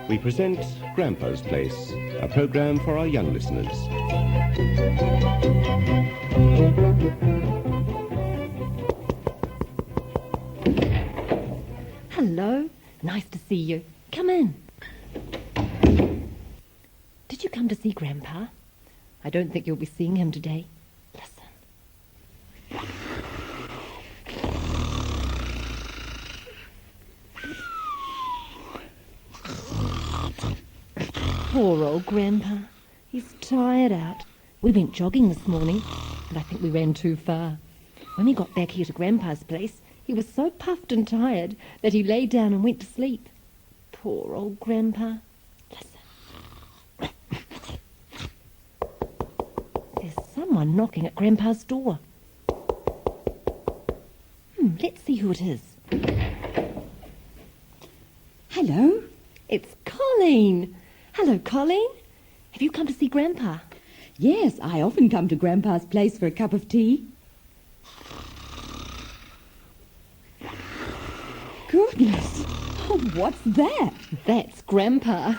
We present Grampas Place, a programme for our young listeners. Hello, nice to see you. Come in. Did you come to see Grandpa? I don't think you'll be seeing him today. Listen. Poor old Grandpa. He's tired out. We went jogging this morning, and I think we ran too far. When we got back here to Grandpa's place, he was so puffed and tired that he lay down and went to sleep. Poor old Grandpa. Listen. There's someone knocking at Grandpa's door. Let's see who it is. Hello? It's Colleen. Hello, Colleen. Have you come to see Grandpa? Yes, I often come to Grandpa's place for a cup of tea. Goodness! Oh, what's that? That's Grandpa.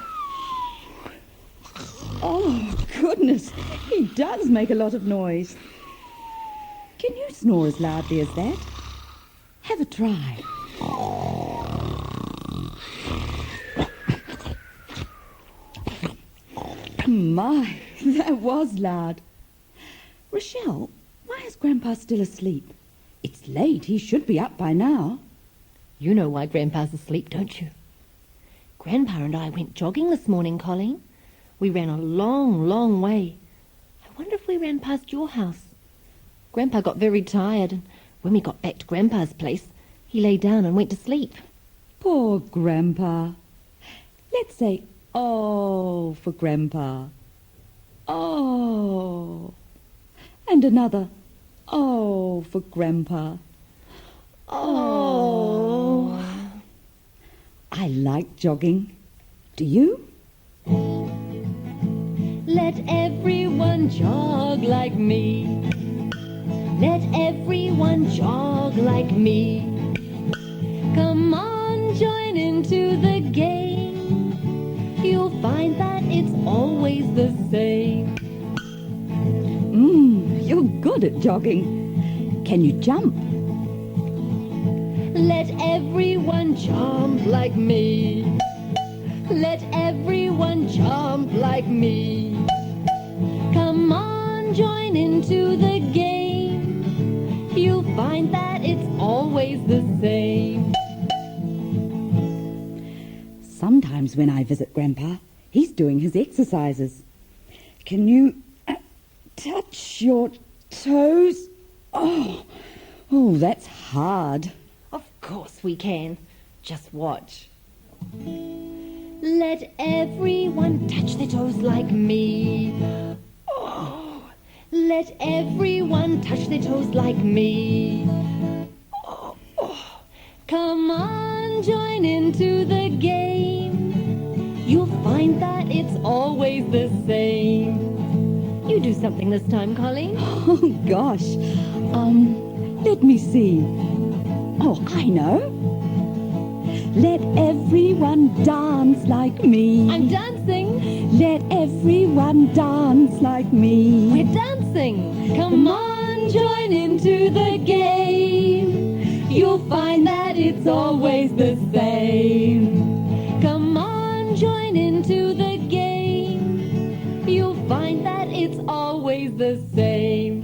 Oh, goodness. He does make a lot of noise. Can you snore as loudly as that? Have a try. My, that was loud. Rochelle, why is Grandpa still asleep? It's late. He should be up by now. You know why Grandpa's asleep, don't you? Grandpa and I went jogging this morning, Colleen. We ran a long, long way. I wonder if we ran past your house. Grandpa got very tired, and when we got back to Grandpa's place, he lay down and went to sleep. Poor Grandpa. Let's say, oh, for Grandpa. Oh. And another, oh, for Grandpa. Oh. I like jogging. Do you? Let everyone jog like me. Let everyone jog like me. Come on, join into the game. You'll find that it's always the same. You're good at jogging. Can you jump? Let everyone jump like me. Let everyone jump like me. Come on, join into the game. You'll find that it's always the same. Sometimes when I visit Grandpa, he's doing his exercises. Can you touch your toes? Oh, that's hard. Of course we can. Just watch. Let everyone touch their toes like me. Oh, let everyone touch their toes like me. Oh, oh. Come on, join into the game. You'll find that it's always the same. You do something this time, Colleen. Oh, gosh. Let me see. Oh, I know. Let everyone dance like me. I'm dancing. Let everyone dance like me. We're dancing. Come on, join into the game. You'll find that it's always the same. Come on, join into the game. You'll find that it's always the same.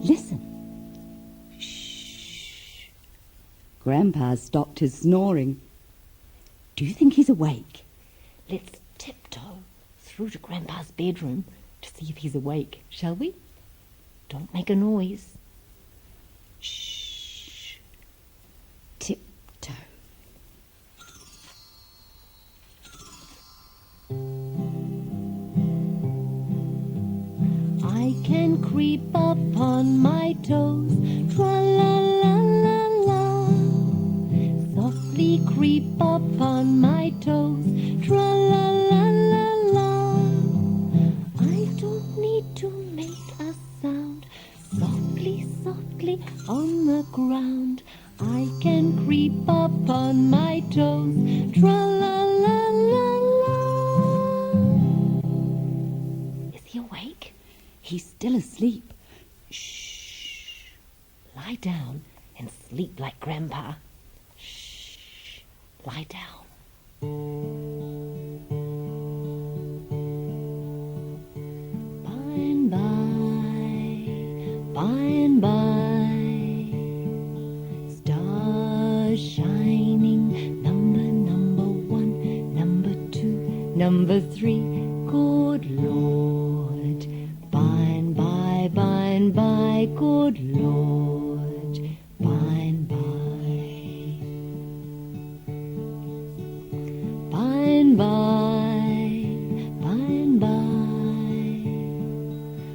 Listen. Shh. Grandpa's stopped his snoring. Do you think he's awake? Let's tiptoe through to Grandpa's bedroom to see if he's awake, shall we? Don't make a noise. Shh. Tiptoe. I can creep upon my toes, tra-la-la-la-la. Softly creep upon my toes, tra-la-la-la-la. I don't need to make a sound on the ground. I can creep up on my toes. Tra-la-la-la-la. Is he awake? He's still asleep. Shh. Lie down and sleep like Grandpa. Shh. Lie down. By and by, stars shining, number 1, number 2, number 3, good Lord. By and by, good Lord. By and by,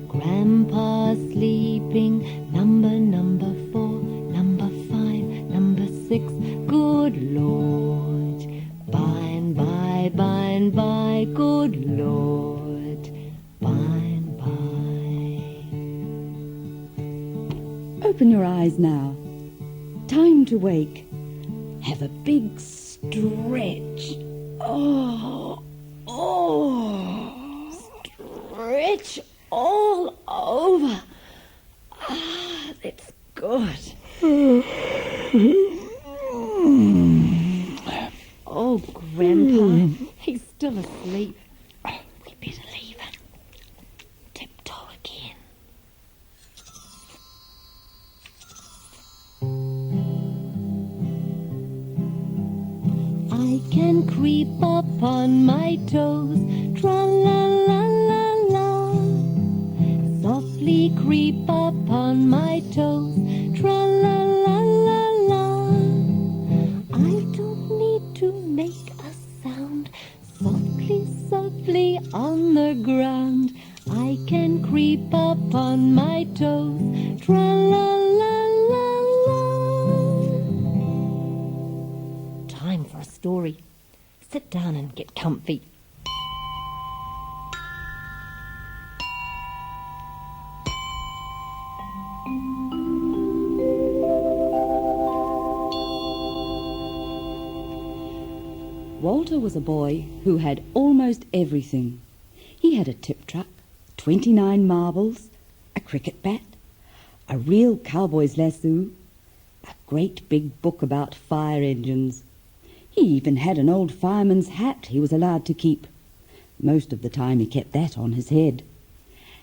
Grandpa sleeping, number 4, number 5, number 6, good Lord. By and by, good Lord. By and by. Open your eyes now. Time to wake. Have a big stretch. Oh. Stretch all over. Ah, that's good. Oh, Grandpa, he's still asleep. We better leave him. Tiptoe again. I can creep up on my toes. Tra-la-la-la-la. Softly creep up on my toes. Tra-la-la-la-la. I don't need to make a sound. Softly on the ground. I can creep up on my toes. Tra-la-la-la-la. Time for a story. Sit down and get comfy. Walter was a boy who had almost everything. He had a tip truck, 29 marbles, a cricket bat, a real cowboy's lasso, a great big book about fire engines. He even had an old fireman's hat he was allowed to keep. Most of the time he kept that on his head.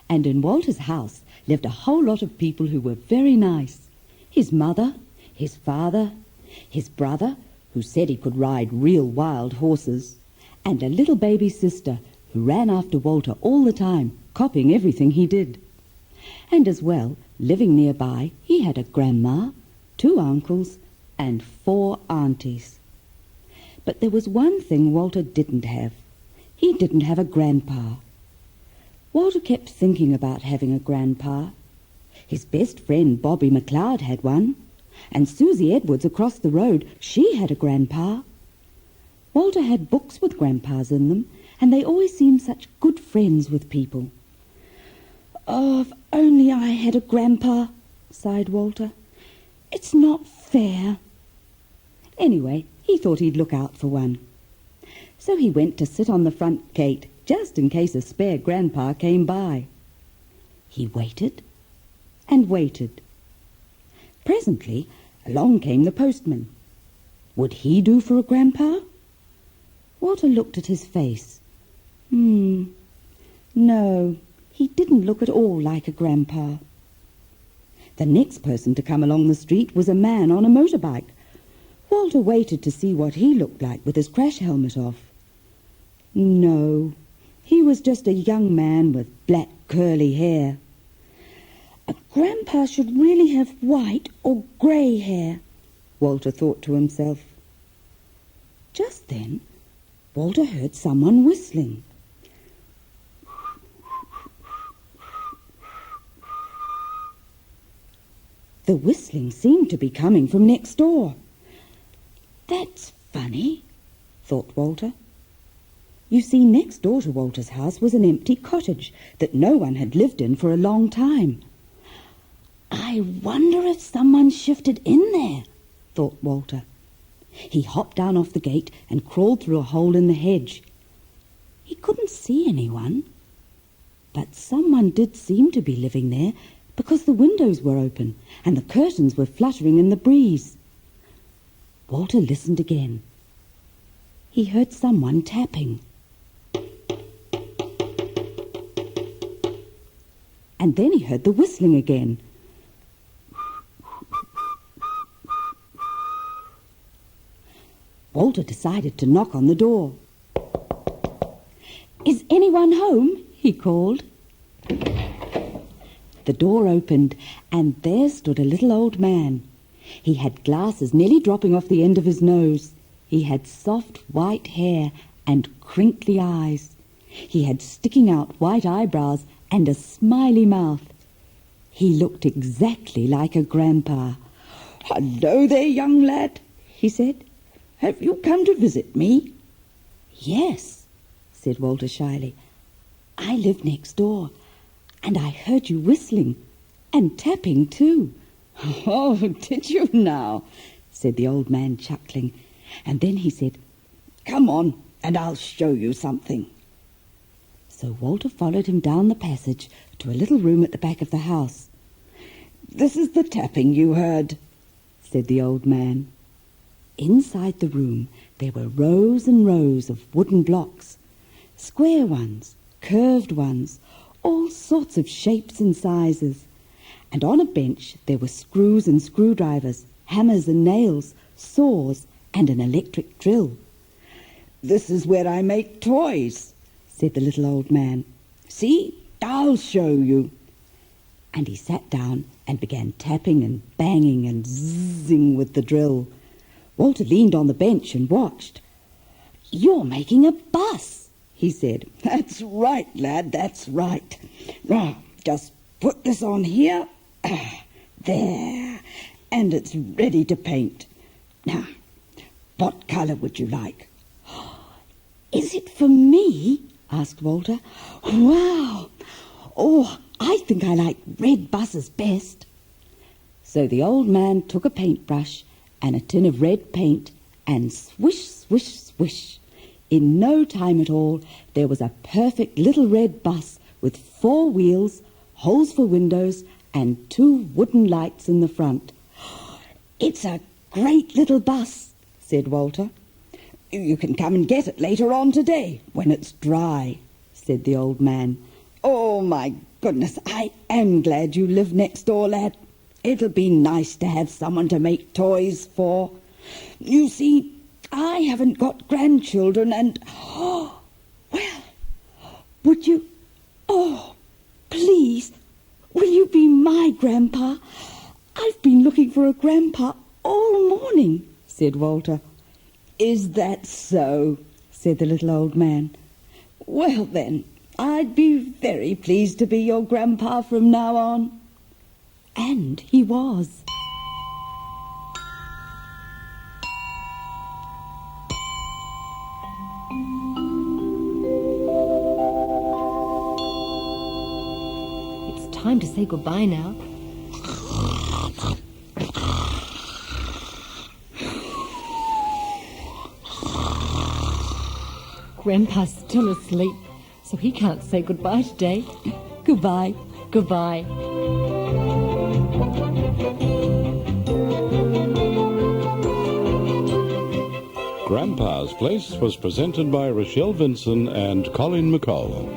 And in Walter's house lived a whole lot of people who were very nice. His mother, his father, his brother, who said he could ride real wild horses, and a little baby sister who ran after Walter all the time, copying everything he did. And as well, living nearby, he had a grandma, 2 uncles, and 4 aunties. But there was one thing Walter didn't have. He didn't have a grandpa. Walter kept thinking about having a grandpa. His best friend Bobby McLeod had one, and Susie Edwards across the road, she had a grandpa. Walter had books with grandpas in them, and they always seemed such good friends with people. "Oh, if only I had a grandpa," sighed Walter. "It's not fair." Anyway, he thought he'd look out for one. So he went to sit on the front gate, just in case a spare grandpa came by. He waited and waited. Presently, along came the postman. Would he do for a grandpa? Walter looked at his face. No, he didn't look at all like a grandpa. The next person to come along the street was a man on a motorbike. Walter waited to see what he looked like with his crash helmet off. No, he was just a young man with black curly hair. A grandpa should really have white or grey hair, Walter thought to himself. Just then, Walter heard someone whistling. The whistling seemed to be coming from next door. That's funny, thought Walter. You see, next door to Walter's house was an empty cottage that no one had lived in for a long time. I wonder if someone shifted in there, thought Walter. He hopped down off the gate and crawled through a hole in the hedge. He couldn't see anyone, but someone did seem to be living there because the windows were open and the curtains were fluttering in the breeze. Walter listened again. He heard someone tapping. And then he heard the whistling again. Walter decided to knock on the door. "Is anyone home?" he called. The door opened, and there stood a little old man. He had glasses nearly dropping off the end of his nose. He had soft white hair and crinkly eyes. He had sticking out white eyebrows and a smiley mouth. He looked exactly like a grandpa. "Hello there, young lad," he said. "Have you come to visit me?" "Yes," said Walter shyly. "I live next door, and I heard you whistling and tapping too." "Oh, did you now?" said the old man, chuckling. And then he said, "Come on, and I'll show you something." So Walter followed him down the passage to a little room at the back of the house. "This is the tapping you heard," said the old man. Inside the room there were rows and rows of wooden blocks, square ones, curved ones, all sorts of shapes and sizes. And on a bench there were screws and screwdrivers, hammers and nails, saws, and an electric drill. "This is where I make toys," said the little old man. "See, I'll show you." And he sat down and began tapping and banging and zizzing with the drill. Walter leaned on the bench and watched. "You're making a bus," he said. "That's right, lad, that's right. Now, just put this on here. There. And it's ready to paint. Now, what colour would you like?" "Is it for me?" asked Walter. "Wow! Oh, I think I like red buses best." So the old man took a paintbrush and a tin of red paint, and swish, swish, swish. In no time at all, there was a perfect little red bus with 4 wheels, holes for windows, and 2 wooden lights in the front. "It's a great little bus," said Walter. "You can come and get it later on today, when it's dry," said the old man. "Oh, my goodness, I am glad you live next door, lad. It'll be nice to have someone to make toys for. You see, I haven't got grandchildren and... Oh, well, would you... Oh, please, will you be my grandpa? I've been looking for a grandpa all morning," said Walter. "Is that so?" said the little old man. "Well, then, I'd be very pleased to be your grandpa from now on." And he was. It's time to say goodbye now. Grandpa's still asleep, so he can't say goodbye today. Goodbye. Goodbye. Grampas Place was presented by Rochelle Vinson and Colin McCall.